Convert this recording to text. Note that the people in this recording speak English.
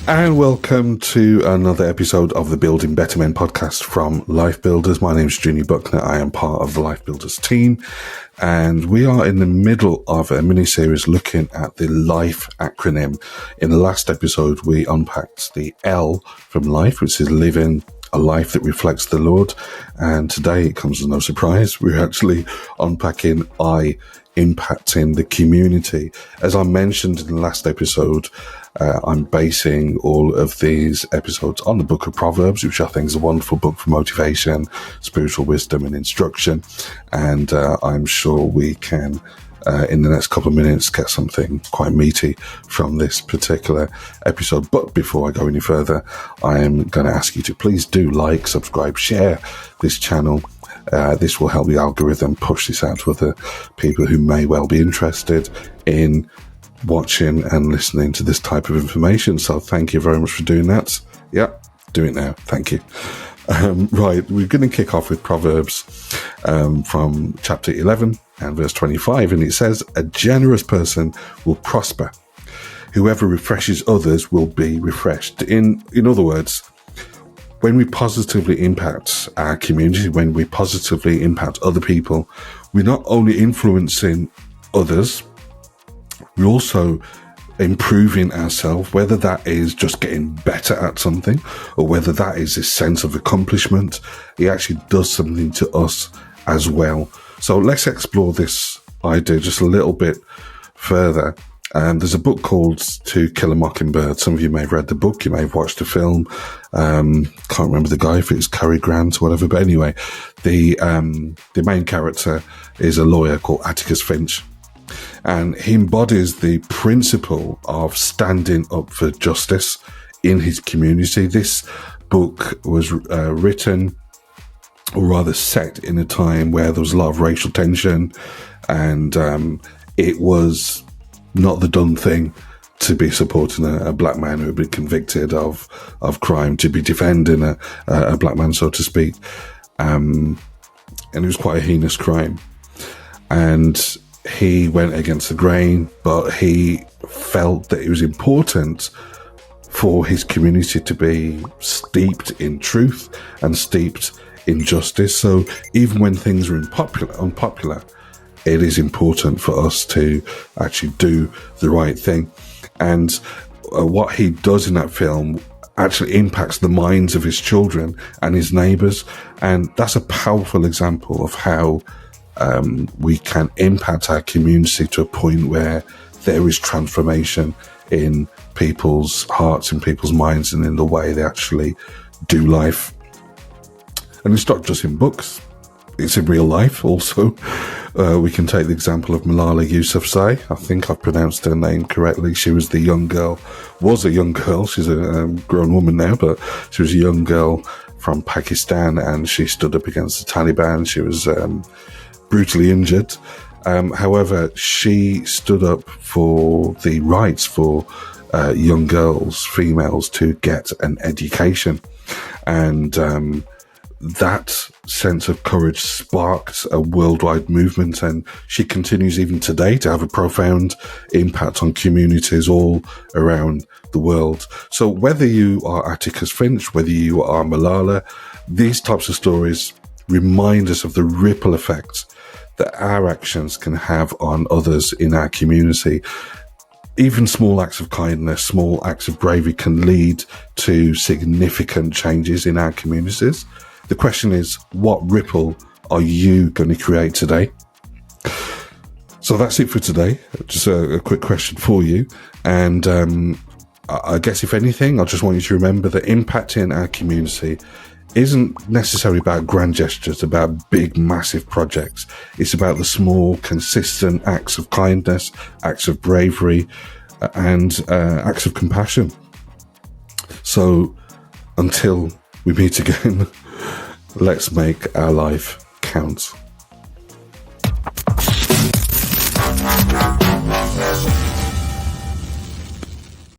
And welcome to another episode of the Building Better Men podcast from Lifebuilders. My name is Junior Buckner. I am part of the Lifebuilders team, and we are in the middle of a mini-series looking at the LIFE acronym. In the last episode, we unpacked the L from life, which is living a life that reflects the Lord. And today, it comes as no surprise, we're actually unpacking I, impacting the community. As I mentioned in the last episode, I'm basing all of these episodes on the Book of Proverbs, which I think is a wonderful book for motivation, spiritual wisdom and instruction. And I'm sure we can, in the next couple of minutes, get something quite meaty from this particular episode. But before I go any further, I am going to ask you to please do like, subscribe, share this channel. This will help the algorithm push this out to other people who may well be interested in watching and listening to this type of information. So thank you very much for doing that. Yeah, do it now. Thank you. Right, we're going to kick off with Proverbs from chapter 11 and verse 25. And it says, "A generous person will prosper. Whoever refreshes others will be refreshed." In other words, when we positively impact our community, when we positively impact other people, we're not only influencing others, we're also improving ourselves, whether that is just getting better at something or whether that is a sense of accomplishment. It actually does something to us as well. So let's explore this idea just a little bit further. There's a book called To Kill a Mockingbird. Some of you may have read the book, you may have watched the film. Can't remember the guy, if it's Cary Grant or whatever. But anyway, the main character is a lawyer called Atticus Finch. And he embodies the principle of standing up for justice in his community. This book was written, or rather set, in a time where there was a lot of racial tension, and it was not the done thing to be supporting a black man who had been convicted of crime, to be defending a black man, so to speak. And it was quite a heinous crime. And he went against the grain, but he felt that it was important for his community to be steeped in truth and steeped in justice. So even when things are unpopular, it is important for us to actually do the right thing. And what he does in that film actually impacts the minds of his children and his neighbours. And that's a powerful example of how we can impact our community to a point where there is transformation in people's hearts, in people's minds, and in the way they actually do life. And it's not just in books, it's in real life also. We can take the example of Malala Yousafzai. I think I've pronounced her name correctly. She was a young girl. She's a grown woman now, but she was a young girl from Pakistan, and she stood up against the Taliban. She was brutally injured. However, she stood up for the rights for young girls, females, to get an education. And that sense of courage sparked a worldwide movement, and she continues even today to have a profound impact on communities all around the world. So whether you are Atticus Finch, whether you are Malala, these types of stories remind us of the ripple effect that our actions can have on others in our community. Even small acts of kindness, small acts of bravery can lead to significant changes in our communities. The question is, what ripple are you going to create today? So that's it for today. Just a quick question for you. And I guess, if anything, I just want you to remember that impacting our community isn't necessarily about grand gestures, about big, massive projects. It's about the small, consistent acts of kindness, acts of bravery, and acts of compassion. So until we meet again, let's make our life count.